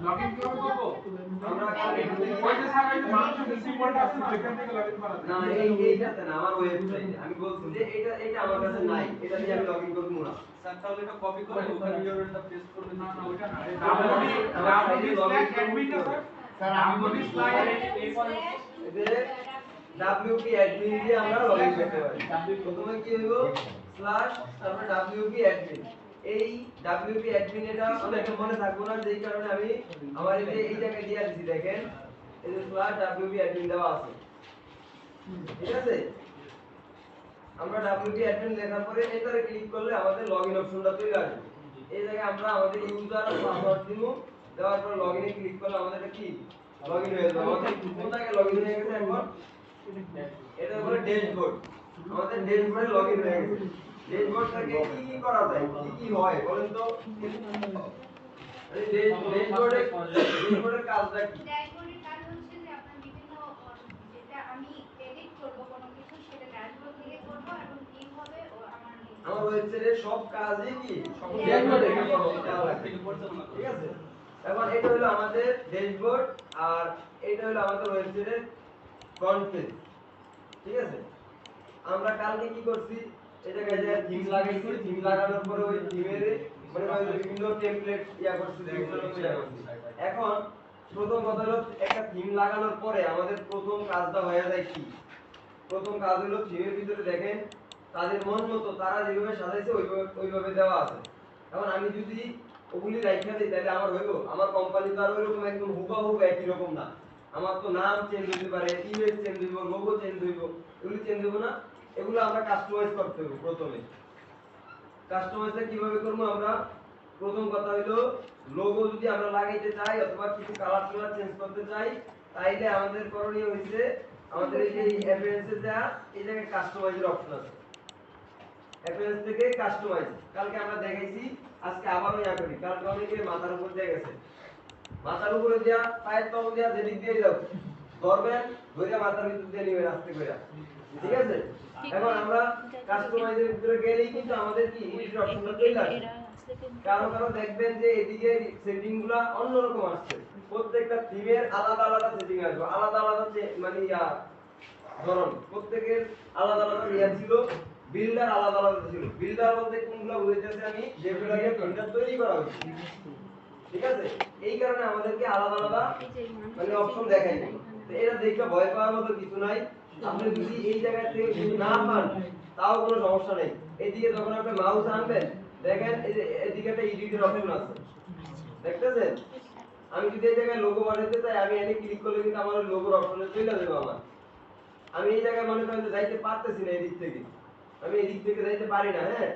Login কিভাবে করব আমরা ওই যে স্যার ওই যে মানুষের সিম্বলটা আছে ওইখান থেকে লগইন করা যায় না এইটাতে না আমার ওয়েবসাইটে আমি বলছি যে এটা আমার কাছে নাই এটা দিয়ে আমি লগইন করব না স্যার তাহলে এটা কপি করে ওখানে ইউআরএলটা পেস্ট করবেন না না ওইটা না wp/admin না স্যার আমি বলি স্লাইড এই পরে wp admin দিয়ে আমরা লগইন করতে পারি প্রথমে কি হইব স্ল্যাশ তারপর wp admin এই wp admin এটা অনেকে মনে থাকবো না যেই কারণে আমি আমার এই জায়গায় দিয়ে দিছি দেখেন এই যে স্ল্যাশ wp admin দেওয়া আছে ঠিক আছে আমরা wp admin লেখার পরে এটারে ক্লিক করলে আমাদের লগইন অপশনটা চলে আসবে এই জায়গায় আমরা আমাদের ইউজার আর পাসওয়ার্ড দিব দেওয়ার পর লগইনে ক্লিক করলে আমাদের এটা কি লগইন হয়ে যাবে আমাদের কোন জায়গায় লগইন হয়ে গেছে এখন এটা হলো ড্যাশবোর্ড আমাদের ড্যাশবোর্ডে লগইন হয়ে গেছে ড্যাশবোর্ড থেকে কি করা যায় কি হয় বলেন তো এই ড্যাশবোর্ডের কাজটা কি ড্যাশবোর্ডের কাজ হচ্ছে যে আপনার বিভিন্ন যেটা আমি এডিট করব কোনো কিছু সেটা ড্যাশবোর্ড থেকে করব এবং কি হবে ও আমার ওয়েবসাইটের সব কাজই কি ড্যাশবোর্ডে ঠিক আছে এখন এটা হলো আমাদের ড্যাশবোর্ড আর এটা হলো আমাদের ওয়েবসাইটের ফ্রন্ট পেজ ঠিক আছে আমরা কালকে কি করছি এই জায়গায় যে থিম লাগাইছি থিম লাগানোর পরে ওই থিমের মানে বিভিন্ন টেমপ্লেট করছি বিভিন্ন রকম করছি এখন প্রথম কথা হলো একটা থিম লাগানোর পরে আমাদের প্রথম কাজটা হয়ে যায় কি প্রথম কাজ হলো থিমের ভিতরে দেখেন তাদের মন মতো তারা যেভাবে সাজাইছে ওইভাবে দেওয়া আছে এখন আমি যদি ওগুলি রাইখা দিই তাহলে আমার হইব আমার কোম্পানি তো আর ওইরকম একদম হুবহু একই রকম না আমার তো নাম চেঞ্জ হতে পারে ইমেজ চেঞ্জ হইব লোগো চেঞ্জ হইব এগুলি চেঞ্জ হইব না এগুলো আমরা কাস্টমাইজ করতে হবে প্রথমে কাস্টমাইজটা কিভাবে করব আমরা প্রথম কথা হলো লোগো যদি আমরা লাগাইতে চাই অথবা কিছু কালার চেঞ্জ করতে চাই তাইলে আমাদের করণীয় হইছে আমাদের এই যে অ্যাপিয়ারেন্সে যা এই জায়গায় কাস্টমাইজের অপশন আছে অ্যাপিয়ারেন্স থেকে কাস্টমাইজ কালকে আমরা দেখাইছি আজকে আবারও করি কালকে অনেকে মাথার উপর দিয়ে গেছে মাথার উপরে দেয়া পায়ের তল দেয়া যেদিক দিয়ে যাও ধরবেন ধরে মাথার ভিতর দিয়ে নিবেন আস্তে করে ঠিক আছে এখন আমরা কাস্টমাইজের ভিতরে গেলেই কিন্তু আমাদের কি এডিট অপশনটা চলে আসে কারো দেখবেন যে এদিকে সেটিংগুলো অন্যরকম আসছে প্রত্যেকটা থিমের আলাদা আলাদা সেটিং আসবে আলাদা আলাদা মানে ধরন প্রত্যেকের আলাদা আলাদা ছিল বিল্ডার আলাদা আলাদা ছিল বিল্ডার বলতে কোনগুলো বুঝাইতেছে আমি যেগুলোকে প্রিন্টার তৈরি করা হয়েছে ঠিক আছে এই কারণে আমাদেরকে আলাদা আলাদা মানে অপশন দেখাই তো এটা দেখে ভয় পাওয়ার মতো কিছু নাই আপনি যদি এই জায়গা থেকে যদি না পান তাও কোনো সমস্যা নেই এদিকে যখন আপনি মাউস আনবেন দেখেন এই যে এদিকে একটা এডিটের অপশন আছে দেখতেছেন আমি যদি এই জায়গায় লোগো বানাতে চাই আমি এনে ক্লিক করলে কিন্তু আমার লোগোর অপশনে চলে যাবে আমার আমি এই জায়গায় মনে করেন যে যাইতে পারতেছি না এদিক থেকে আমি এদিক থেকে যাইতে পারি না হ্যাঁ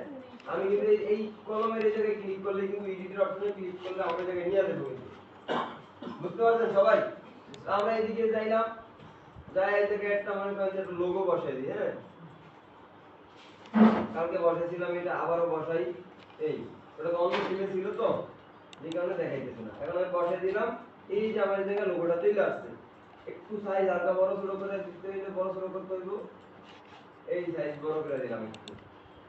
আমি কিন্তু এই কলমের এই জায়গায় ক্লিক করলে কিন্তু এডিটের অপশনে ক্লিক করলে আমার জায়গায় নিয়ে যাবে বুঝতে পারছেন সবাই আমরা এদিকে যাইলাম যাই এই জায়গায় একটা মনে করেন যে একটা লোগো বসাই দিই হ্যাঁ কালকে বসাইছিলাম এটা আবারও বসাই এই ওটা তো অন্য টিমে ছিল তো যে কারণে দেখাইতেছে না এখন আমি বসাই দিলাম এই যে আমার জায়গায় লোগোটা চলে আসছে একটু সাইজ হালকা বড় ছোট করে দিতে হইলে বড় ছোট করতে হইব এই সাইজ বড় করে দিলাম একটু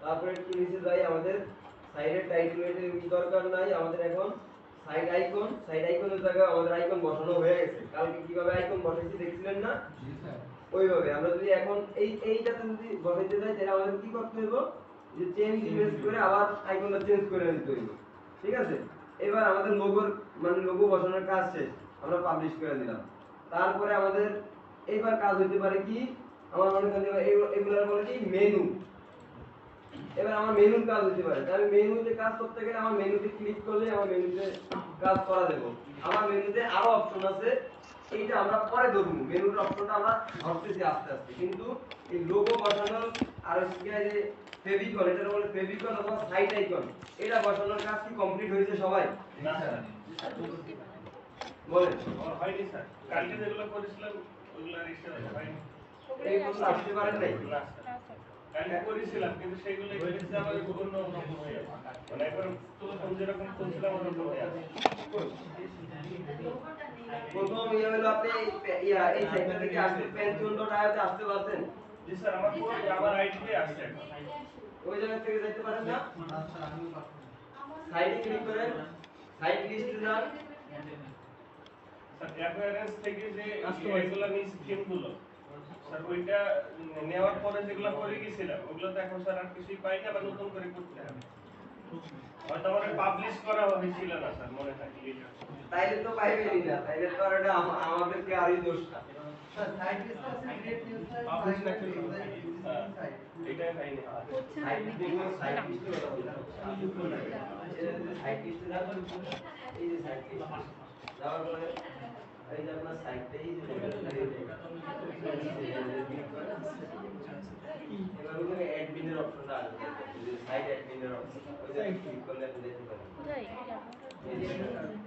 তারপরে একটু নিচে যাই আমাদের সাইডের টাইটেলের কি দরকার নাই আমাদের এখন সাইড আইকনের জায়গায় আমাদের আইকন বসানো হয়ে গেছে কালকে কিভাবে আইকন বসাইছি দেখছিলেন না জি স্যার ওইভাবে আমরা যদি এখন এইটাতে যদি বসাইতে যাই তাহলে আমাদের কি করতে হবে যে চেঞ্জ ইমেজ করে আবার আইকনটা চেঞ্জ করে নিতে হবে ঠিক আছে এবার আমাদের লোগোর মানে লোগো বসানোর কাজ শেষ আমরা পাবলিশ করে দিলাম তারপরে আমাদের এইবার কাজ হতে পারে কি আমার মনে করেন এগুলার বলে কি মেনু এবার আমার মেনুর কাজ হতে পারে আমি মেনুতে কাজ করতে গেলে আমার মেনুতে ক্লিক করলে আমার মেনুতে কাজ করা দেব আমার মেনুতে আরো অপশন আছে এইটা আমরা পরে ধরব মেনুর অপশনটা আমরা ধরতেছি আস্তে আস্তে কিন্তু এই লোগো বসানোর আর শিখায় যে ফেভিকন এটা বলে ফেভিকন অথবা সাইড আইকন এটা বসানোর কাজ কি কমপ্লিট হয়েছে সবাই না স্যার বলেন আমার হয়নি স্যার কালকে যেগুলো করেছিলাম ওগুলো রেজিস্টার হয়নি এইগুলো আসতে পারেন নাই কালকে করেছিলাম কিন্তু সেগুলো এক্সেসে আমাদের বিভিন্ন রকম হয়ে আছে মানে একবার তো যেরকম করছিলাম ওরকম হয়ে আছে প্রথম ইয়ে হলো আপনি এই সাইটটা থেকে আসলে পেনশন.আইওতে আসতে পারছেন জি স্যার আমার আইডিতে আসছে ওই জায়গা থেকে যেতে পারেন না সাইডে ক্লিক করেন সাইট লিস্টে যান অ্যাপিয়ারেন্স থেকে যে এগুলো নিয়ে স্কিমগুলো স্যার ওইটা নেওয়ার পরে যেগুলো করে গেছিলাম ওগুলো তো এখন স্যার আর কিছুই পাই না বা নতুন করে করতে হবে হয়তো আমার পাবলিশ করা হয়েছিল না স্যার মনে হয় এটা তাইলে তো পাইবেনই না, তাইলে তো আর এটা আমাদেরকে আরই দোষটা। এটাই হয়নি এবার ওখানে অ্যাডমিনের অপশনটা আসবে, সাইট অ্যাডমিনের অপশন ওইটা ক্লিক করলে আপনি দেখতে পাবেন।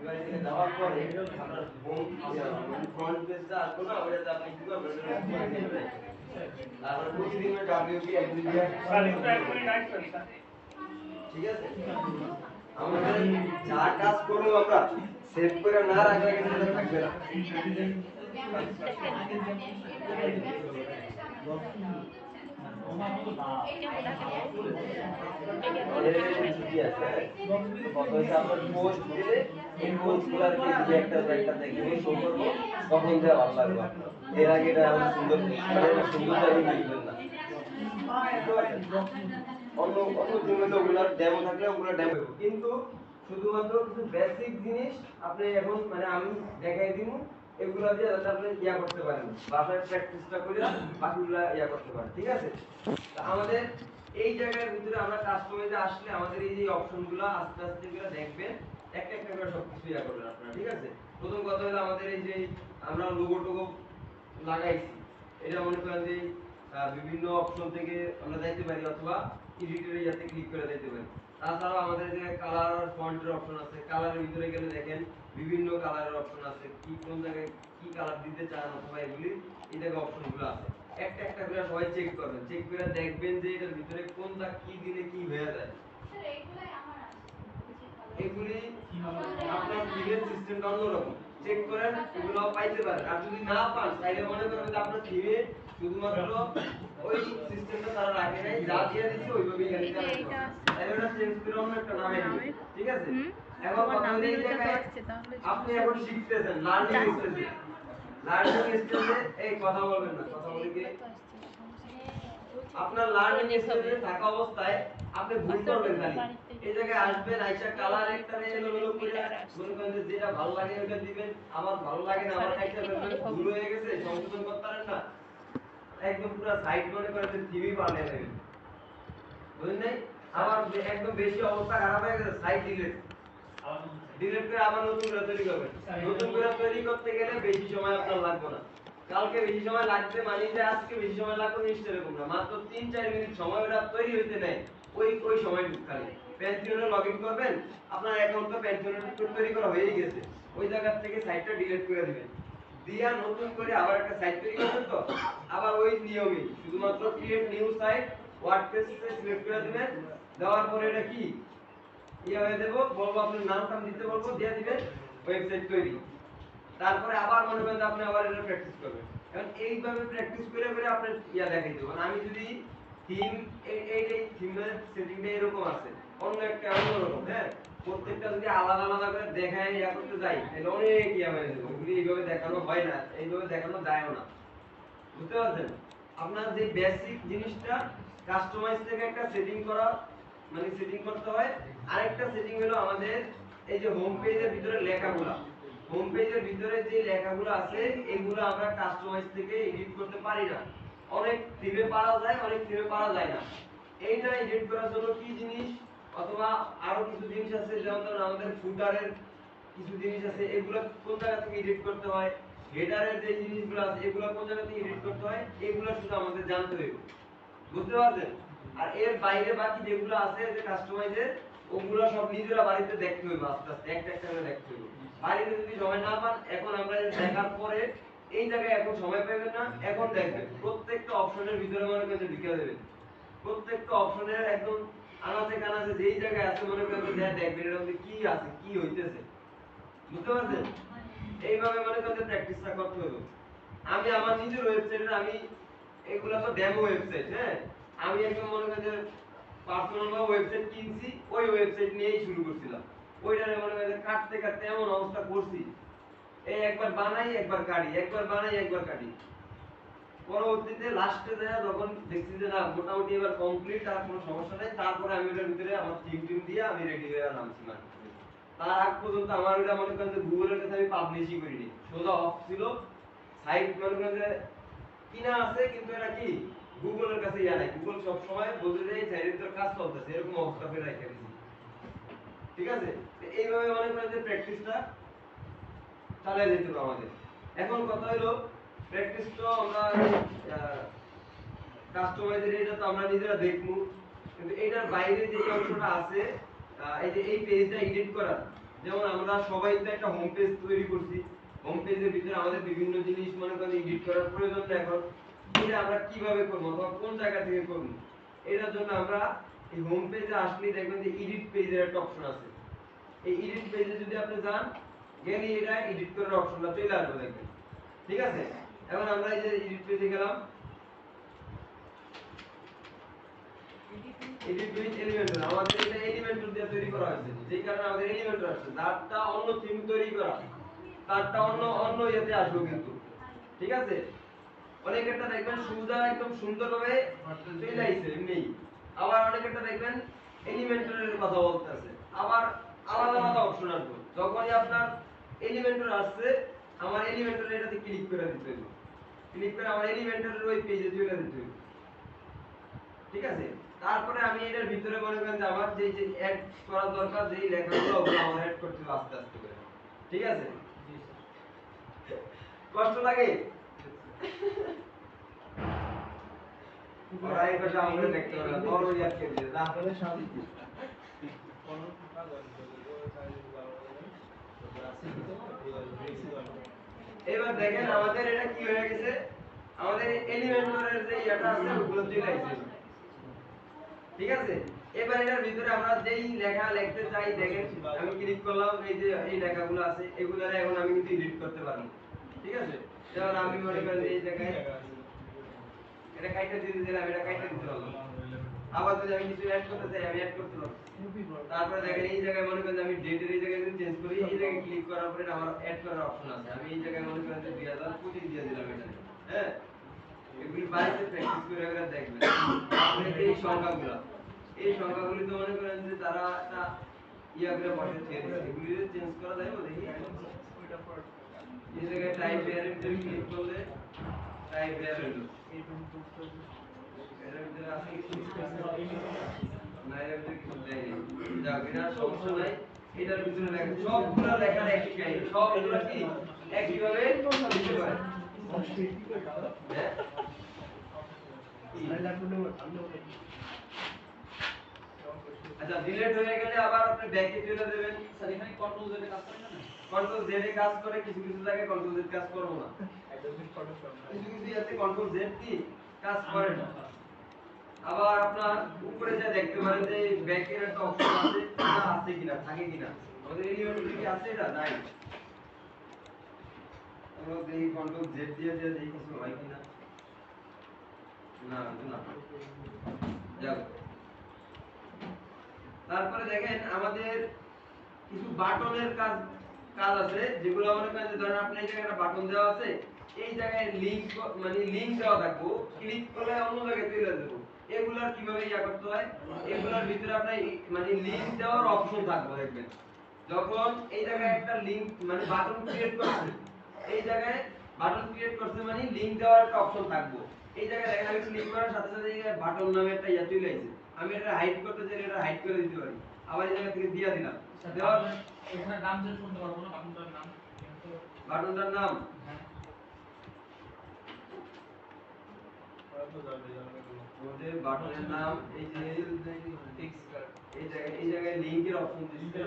এবার এখানে যাওয়ার পরে আপনার হোম ফ্রন্ট পেজটা আসবে না, ওইটাতে আপনি কি করবেন, তারপর প্রতিদিনের WP অ্যাক্টিভিটি স্যার একটু এক মিনিট আসবেন স্যার ঠিক আছে। আমাদের যা কাজ করব আমরা সেভ করে না রাখলে কিন্তু এটা থাকবে না। পোস্ট দিলে এই পোস্টগুলোর কি একটা দেখে শো করব, তখন যা ভালো লাগবে আপনার। এর আগে এটা আমরা সুন্দর সুন্দরতা দেখবেন না। অন্য জিনিসগুলো ওগুলার ডেমো থাকলে ওগুলো ডেমো, কিন্তু শুধুমাত্র কিছু বেসিক জিনিস আপনি এখন মানে আমি দেখাই দিব, এগুলা দিয়ে যাতে আপনি ইয়া করতে পারেন, বাসায় প্র্যাকটিসটা করে বাকিগুলা ইয়া করতে পারেন, ঠিক আছে। তো আমাদের এই জায়গার ভিতরে আমরা কাস্টমাইজে আসলে আমাদের এই যে অপশনগুলো আস্তে আস্তে এগুলো দেখবেন, একটা একটা করে সবকিছু ইয়া করবেন আপনারা, ঠিক আছে। প্রথম কথা হলো আমাদের এই যে আমরা লোগো টোগো লাগাইছি, এটা মনে করেন যে বিভিন্ন অপশন থেকে আমরা যাইতে পারি অথবা এডিটরে ইয়াতে ক্লিক করে দিতে পারি। তাছাড়াও আমাদের যে কালার আর ফন্টের অপশন আছে, কালারের ভিতরে গেলে দেখেন বিভিন্ন কালারের অপশন আছে, কি কোন জায়গায় কি কালার দিতে চান অথবা এগুলি এই জায়গায় অপশনগুলো আছে। একটা একটা করে সবাই চেক করবেন, চেক করে দেখবেন যে এটার ভিতরে কোনটা কি দিলে কি হয়ে যায়। স্যার এইগুলাই আমার আছে এগুলি আপনার থিমের সিস্টেমটা অন্যরকম, চেক করেন এগুলো পাইতে পারেন। আর যদি না পান তাহলে মনে করেন যে আপনার থিমে শুধুমাত্র ওই সিস্টেমটা তারা রাখে নাই, যা দিয়ে দিচ্ছে ওইভাবেই গাড়ি চালাতে হবে, তাহলে ওটা চেঞ্জ করে অন্য একটা নামে দিবে, ঠিক আছে। এখন কথা হলো এই জায়গায় আপনি এখন শিখতেছেন, লার্নিং স্টেজে, লার্নিং স্টেজে এই কথা বলবেন না, কথা বলে কি আপনার লার্নিং স্টেজে থাকা অবস্থায় আপনি ভুল করবেন খালি। এই জায়গায় আসবেন, আইসা কালার একটা এলোমেলো করে মনে করেন যে যেটা ভালো লাগে ওটা দিবেন, আমার ভালো লাগে না আমার কাইটা ফেলবেন, ভুল হয়ে গেছে সংশোধন করতে পারেন না, একদম পুরো সাইড মনে করেন যে থিমই পাল্টে দেবেন, বুঝলেন নাই। আমার একদম বেশি অবস্থা খারাপ হয়ে গেছে, সাইড ডিলিট করে আবার নতুন করে তৈরি করবেন। নতুন করে তৈরি করতে গেলে বেশি সময় আপনার লাগবে না, কালকে বেশি সময় লাগবে মানে যে আজকে বেশি সময় লাগবে নিশ্চয় এরকম না, মাত্র 3-4 মিনিট সময় ওটা তৈরি হইতে নেয়, ওই সময়টুকু খালি পেন্টিয়নে লগইন করবেন, আপনার অ্যাকাউন্ট তো পেন্টিয়নে তৈরি করা হয়েই গেছে, ওই জায়গা থেকে সাইটটা ডিলিট করে দিবেন, দিয়া নতুন করে আবার একটা সাইট তৈরি করবেন। তো আবার ওই নিয়মই শুধুমাত্র ক্রিয়েট নিউ সাইট ওয়ার্ডপ্রেসে সিলেক্ট করে দিবেন, দেওয়ার পরে এটা কি ইয়া হয়ে দেব, বলবো আপনার নামটা দিতে বলবো, দিয়ে দিবেন, ওয়েবসাইট তৈরি। তারপরে আবার মনে করেন আপনি আবার এটা প্র্যাকটিস করবেন। এখন এইভাবে প্র্যাকটিস করে করে আপনি ইয়া দেখাই দেব। আমি যদি থিম এই থিমের সেটিংটা এরকম আছে, অন্য একটা অন্যরকম, হ্যাঁ, প্রত্যেকটা যদি আলাদা আলাদা করে দেখায় ইয়া করতে যাই তাহলে অনেক ইয়া হয়ে যাবে, ওগুলি এইভাবে দেখানো হয় না, এইভাবে দেখানো যায়ও না, বুঝতে পারছেন। আপনার যে বেসিক জিনিসটা কাস্টমাইজ থেকে একটা সেটিং করা মানে সেটিং করতে হয়। আরেকটা সেটিং হলো আমাদের এই যে হোম পেজের ভিতরে লেখাগুলো, হোম পেজের ভিতরে যে লেখাগুলো আছে এগুলো আমরা কাস্টমাইজ থেকে এডিট করতে পারি না, অনেক থিমে পারা যায়, অনেক থিমে পারা যায় না। এইটা এডিট করার জন্য কি জিনিস অথবা আরো কিছু জিনিস আছে, যেমন ধরুন আমাদের ফুটারের কিছু জিনিস আছে, এগুলো কোন জায়গা থেকে এডিট করতে হয়, হেডারের যে জিনিসগুলো আছে এগুলো কোন জায়গা থেকে এডিট করতে হয়, এগুলো শুধু আমাদের জানতে হবে, বুঝতে পারছেন। আর এর বাইরে বাকি যেগুলো আছে যে কাস্টমাইজের, ওগুলো সব নিজেরা বাড়িতে দেখতে হবে, আস্তে আস্তে একটা একটা করে দেখতে হবে। বাড়িতে যদি সময় না পান, এখন আমরা দেখার পরে এই জায়গায় এখন সময় পাবেন না, এখন দেখবেন প্রত্যেকটা অপশনের ভিতরে মনে করেন ঢুকে দেবেন, প্রত্যেকটা অপশনের একদম আনাচে কানাচে যেই জায়গায় আছে মনে করেন দেখবেন এর মধ্যে কি আছে কি হইতেছে, বুঝতে পারছেন। এইভাবে মনে করেন প্র্যাকটিসটা করতে হবে। আমি আমার নিজের ওয়েবসাইটে আমি এগুলা তো ডেমো ওয়েবসাইট, হ্যাঁ, আমি একদম মনে করেন যে পার্সোনাল ওয়েবসাইট কিনছি, ওই ওয়েবসাইট নিয়েই শুরু করছিলাম, ওইটারে মনে করেন কাটতে কাটতে এমন অবস্থা করছি এই একবার বানাই একবার কাটি, একবার বানাই একবার কাটি। পরবর্তীতে লাস্টে যায় যখন দেখছি যে না মোটামুটি এবার কমপ্লিট আর কোনো সমস্যা নাই, তারপরে আমি এটার ভিতরে আমার টিম দিয়ে আমি রেডি হয়ে নামছি মার্কেটে। তার আগ পর্যন্ত আমার এটা মনে করেন যে গুগলের কাছে আমি পাবলিশই করিনি, সোজা অফ ছিল সাইট, মনে করেন যে কিনা আছে কিন্তু এটা কি গুগলের কাছে ইয়া নাই, গুগল সব সময় বলতে যায় এই সাইটের ভিতর কাজ চলতেছে এরকম অবস্থা করে রেখে দিয়েছি। ঠিক আছে, তো এইভাবে মনে করেন যে প্র্যাকটিসটা চালিয়ে যেতে হবে আমাদের। এখন কথা হলো প্র্যাকটিস তো আমরা কাস্টমাইজের এটা তো আমরা নিজেরা দেখবো, কিন্তু এটার বাইরে যে অংশটা আছে এই যে এই পেজটা এডিট করা, যেমন আমরা সবাই তো একটা হোম পেজ তৈরি করছি, হোম পেজের ভিতরে আমাদের বিভিন্ন জিনিস মনে করেন এডিট করার প্রয়োজন নেই। এখন এটা আমরা কিভাবে করব অথবা কোন জায়গা থেকে করব, এটার জন্য আমরা এই হোম পেজে আসলে দেখবেন যে এডিট পেজের একটা অপশন আছে। এই এডিট পেজে যদি আপনি যান গেলে এটা এডিট করার অপশনটা চলে আসবে দেখবেন। ঠিক আছে, এখন আমরা এই যে এডিট পেজে গেলাম, এডিট উইথ এলিমেন্টর, আমাদের এটা এলিমেন্টর দিয়ে তৈরি করা হয়েছে, যেই কারণে আমাদের এলিমেন্টর আছে। যারটা অন্য থিম তৈরি করা তারটা অন্য ইয়েতে আসবে কিন্তু। ঠিক আছে, অনেকেরটা দেখবেন সুবিধা একদম সুন্দরভাবে চলে আইছে এমনি, আবার অনেকেরটা দেখবেন এলিমেন্টরের কথা বলতেছে, আবার আলাদা আলাদা অপশন আসবে। যখনই আপনার এলিমেন্টর আসছে আমার এলিমেন্টর এটাতে ক্লিক করে দিতে হবে, ক্লিক করে আমার এলিমেন্টরের ওই পেজে চলে যেতে হবে। ঠিক আছে, তারপরে আমি এটার ভিতরে মনে করেন যে আমার যে অ্যাড করা দরকার যেই লেখাগুলো ওগুলো আমার অ্যাড করতে হবে আস্তে আস্তে করে। ঠিক আছে, কষ্ট লাগে ওরা এই পাশে আমরা দেখতে পারে না, বড় ইয়ার কে দিয়ে না হলে শান্তি। এবার দেখেন আমাদের এটা কি হয়ে গেছে, আমাদের এলিমেন্টরের যে ইয়াটা আছে ওগুলো চলে আসছে। ঠিক আছে, এবার এটার ভিতরে আমরা যেই লেখা লিখতে চাই দেখেন আমি ক্লিক করলাম, এই যে এই লেখাগুলো আছে এগুলো এখন আমি কিন্তু এডিট করতে পারবো। ঠিক আছে, যেমন আমি মনে করেন এই জায়গায় এটা কাইটা দিতে দিলাম, এটা কাইটা দিতে পারলাম, আবার যদি আমি কিছু অ্যাড করতে চাই আমি অ্যাড করতে পারবো। তারপরে দেখেন এই জায়গায় মনে করেন আমি ডেটের এই জায়গায় যদি চেঞ্জ করি, এই জায়গায় ক্লিক করার পরে আমার অ্যাড করার অপশন আছে, আমি এই জায়গায় মনে করেন 2025 দিয়ে দিলাম এটা। হ্যাঁ, এগুলি বাড়িতে প্র্যাকটিস করে করে দেখবেন। তারপরে এই সংখ্যাগুলি তো মনে করেন যে তারা একটা ইয়া করে বসে দিয়ে দিচ্ছে, এগুলি চেঞ্জ করা যায় না দেখি। এই জায়গায় টাইপ এর ভিতরে ক্লিক করলে টাইপ এর হলো এর ভিতরে আছে কিছু না, এর ভিতরে কিছু দেয় যাও এটা সমস্যা নাই, এটার ভিতরে লেখা সবগুলো লেখার একই কাহিনী, সবগুলো কি একই ভাবে লিখতে পারে। হ্যাঁ, আচ্ছা ডিলিট হয়ে গেলে আবার আপনি ব্যাকে চলে যাবেন। স্যার এখানে কন্ট্রোল জেড কাজ করে না, কন্ট্রোল জেড এ কাজ করে, কিছু কিছু জায়গায় কন্ট্রোল জেড কাজ করবে না, কিছু কিছু ইয়াতে কন্ট্রোল জেড কি কাজ করে না। আবার আপনার উপরে যা দেখতে পারেন যে ব্যাকের একটা অপশন আছে, এটা আছে কিনা থাকে কিনা, আমাদের এলিমেন্টে কি আছে এটা নাই, আমরা দেখি কন্ট্রোল জেড দিয়ে দেখি কিছু হয় কিনা, না না যাও। তারপরে দেখেন আমাদের কিছু বাটনের কাজ আছে, যেগুলো মনে করেন যে ধরেন আপনি এই জায়গায় একটা বাটন দেওয়া আছে, এই জায়গায় লিংক মানে লিংক দেওয়া থাকবো, ক্লিক করলে অন্য জায়গায় চলে যাবো, এগুলার কিভাবে ইয়া করতে হয়, এগুলার ভিতরে আপনার মানে লিংক দেওয়ার অপশন থাকবে দেখবেন। যখন এই জায়গায় একটা লিংক মানে বাটন ক্রিয়েট করছে, এই জায়গায় বাটন ক্রিয়েট করছে মানে লিংক দেওয়ার একটা অপশন থাকবে। এই জায়গায় দেখেন আমি ক্লিক করার সাথে সাথে এই বাটন নামে একটা ইয়া চলে আসে, আমি এটা হাইড করতে চাইলে এটা হাইড করে দিতে পারি, আবার এই জায়গা থেকে দিয়ে দিলাম। দেওয়ার এখানে নাম চেঞ্জ করতে পারবো না, বাটনটার নাম, বাটনটার নাম আমাদের বাটনের নাম এই যে এই জায়গায় লিংকের অপশন দিতে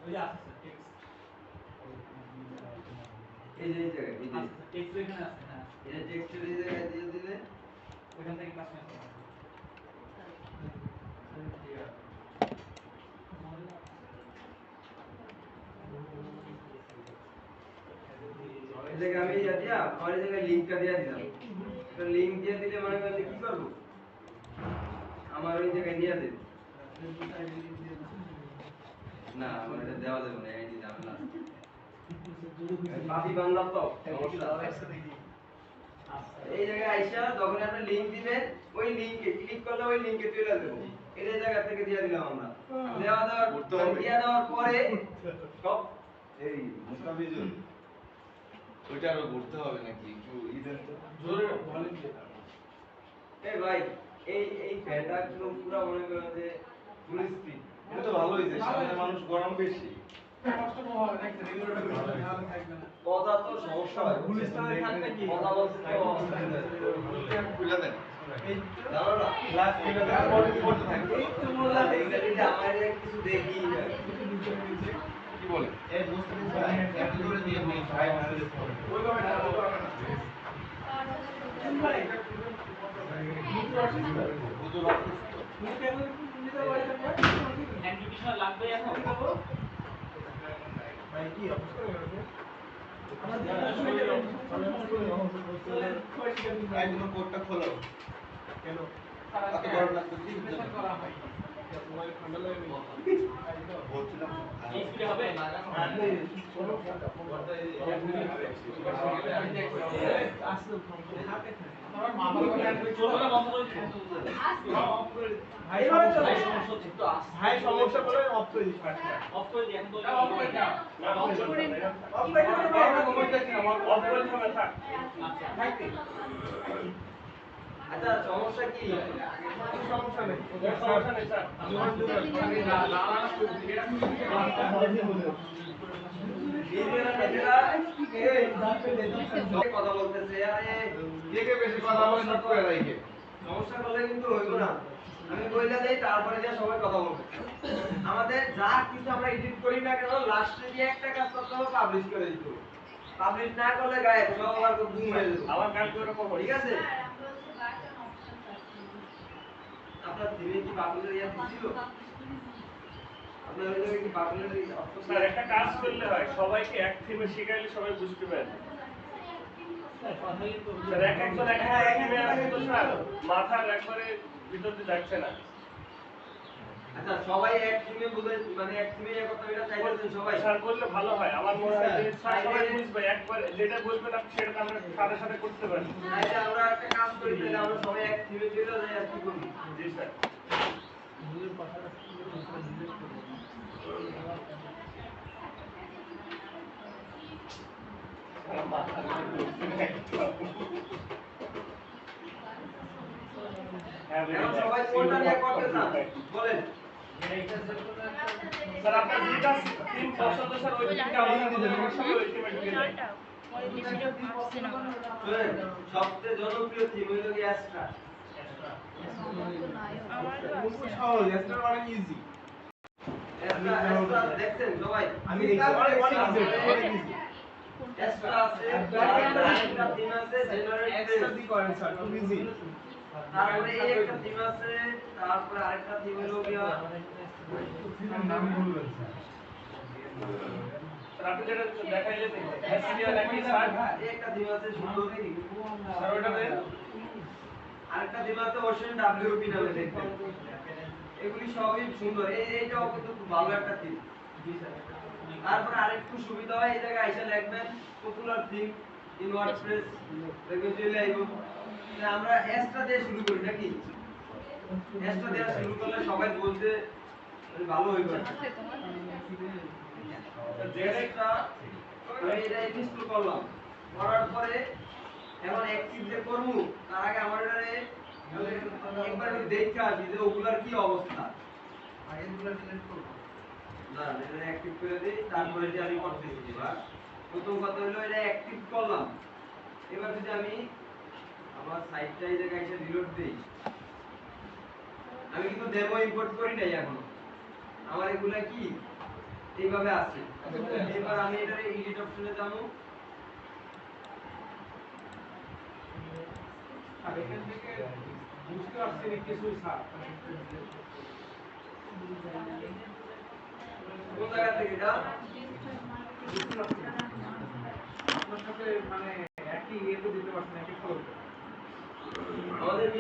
ওই যে আছে স্যার টেক্সট, এই যে এই জায়গায় এই যে টেক্সট এখানে আছে। হ্যাঁ, এটা টেক্সটের এই জায়গায় দিয়ে দিলে ওখান থেকে কাস্টমাইজ করা হবে। এই জায়গায় আমি ইয়া দিয়া আর এই জায়গায় লিংকটা দিয়ে দিলাম, তো লিংক দিয়ে দিলে মনে করেন কি করব, আমার ওই জায়গায় নিয়ে দেব না, আমার এটা দেওয়া যাবে না, এই যে ঝামেলা পাপি বান্দা তো এই জায়গায় আইসা যখন আপনি লিংক দিবেন ওই লিংকে ক্লিক করলে ওই লিংকে চলে যাবে এই জায়গা থেকে দিয়ে দিলাম আমরা দেওয়ার পরে সব এই মুস্তাফিজুল ওইটা আরো ঘুরতে হবে নাকি একটু ইদেন তো জোরে ভলিউম দিয়ে দাও। এই ভাই এই ফ্যানটা একদম পুরো মনে করেন যে ফুল স্পিড এটা তো ভালোই যে সামনে মানুষ গরম বেশি কষ্ট হয় নাকি রেগুলার ভালো থাকবে না। কথা তো সমস্যা হয় গুলিস্তানে থাকতে কি কথা বলতে তো খুলে দেন জানো না ক্লাস খুলে দেন পরে পড়তে থাকবে এই তো মোলা এইটা আমার কিছু দেখি কি বলে এই মুস্তাফিজ ভাই এত করে দিয়ে নেই ভাই আমাদের ওই ভাবে না ওই ভাবে না। ভাই হুজুর অসুস্থ তুমি কেন নিতে পারছো না? অ্যাপ্লিকেশন লাগবে এখন ভাই কি অবস্থা হয়েছে? ভাই তোমার কোডটা খোলো কেন? এত গরম লাগতেছে ইনভেস্ট করা হয়। তোমার ঠান্ডা লাগে না। বলছিলাম এই স্পিডে হবে আমার মা বাবা চলবে না বন্ধ করে দিন ভাই ভাই ভাই সমস্যা হচ্ছে একটু আস্তে ভাই সমস্যা করে অফ করে দিস অফ করে দিন এখন তো অফ করে দাও। না অফ করে না অফ করে দাও আমরা মোবাইল চাচ্ছি না অফ করে থামে থাক থাকতে আচ্ছা সমস্যা কি সমস্যা নেই সমস্যা নেই স্যার কথা বলতেছে আরে কে কে বেশি কথা বলে নোট করে রাখে সমস্যা করলে কিন্তু হইব না আমি বইলা দেই তারপরে যা সবাই কথা বলবে আমাদের যা কিছু আমরা এডিট করি না কেন লাস্টে দিয়ে একটা কাজ করতে হবে পাবলিশ করে দিতে হবে পাবলিশ না করলে গায়েব সব আবার গুম হয়ে যাবে আমার কালকে ওরকম ঠিক আছে আপনার দিনে কি পাবলিশের ইয়া ছিল আপনার ওই জায়গায় কি পাবলিশের অপশন স্যার একটা কাজ করলে হয় সবাইকে এক থিমে শিখাইলে সবাই বুঝতে পারবে স্যার এক একজন এক একটা থিমে আছে তো স্যার মাথার একবারে ভিতর দিয়ে যাচ্ছে না আচ্ছা সবাই এক টিমে বুঝে মানে এক টিমে ইয়া করতে এটা চাইতেছেন সবাই স্যার বললে ভালো হয় আমার মনে হয় যে স্যার সবাই বুঝবে একবার যেটা বলবেন আপনি সেটা আমরা সাথে সাথে করতে পারি তাহলে আমরা একটা কাজ করি তাহলে আমরা সবাই এক টিমে চলে যাই আর কি করি জি স্যার এখন সবাই কোনটা নিয়ে করতে চান বলেন স্যার আপনার যেটা টিম পছন্দ স্যার ওই টিমটা আমাদের মধ্যে সবাই ওই টিমে ঢুকে যায় শুনেন সবচেয়ে জনপ্রিয় টিম হলো কি অ্যাস্ট্রা সহজ এটা অনেক ইজি অ্যাস্ট্রা দেখছেন সবাই আমি দেখছি অনেক ইজি অ্যাস্ট্রা আছে আরেকটা টিম আছে জেনারেট এক্সট্রা দি করেন স্যার খুব ইজি তারপরে এই একটা টিম আছে তারপরে আরেকটা টিম হলো গিয়া নাম বলবেন স্যার আপনি যেটা দেখাইলেন এসপিআর নাকি স্যার এই একটা টিম আছে সুন্দর স্যার ওটাতে আরেকটা টিম আছে ওশেন ডব্লিউপি নামে দেখবেন এগুলি সবই সুন্দর এইটাও কিন্তু খুব ভালো একটা টিম তারপর আরেকটু সুবিধা হয় এই জায়গায় আইসা লিখবেন পপুলার থিম ইন ওয়ার্ডপ্রেস দেখবেন চলে আইবো আমরা এক্সট্রা দিয়ে শুরু করি নাকি এক্সট্রা দিয়ে শুরু করলে সবাই বলতে ভালো হইবে যেটা আমি এটা ইনস্টল করলাম করার পরে এখন অ্যাক্টিভ যে করব তার আগে আমার এটারে একবার আমি দেখতে আসি যে ওগুলার কি অবস্থা আগে এগুলা সিলেক্ট করব না এটা অ্যাক্টিভ করে দেই তারপরে যে আমি করতেছি এবার প্রথম কথা হলো এটা অ্যাক্টিভ করলাম এবার যদি আমি আমার সাইটটা এই জায়গায় এসে রিলোড দেই আমি কিন্তু ডেমো ইম্পোর্ট করি নাই এখনো আমার এগুলা কি এইভাবে আছে এবার আমি এটারে এডিট অপশনে যাবো আর এখান থেকে বুঝতে পারছি না কিছু স্যার কোন জায়গা থেকে এটা আপনার সাথে মানে একই ইয়েতে দিতে পারছেন একই ফ্লোর আমাদের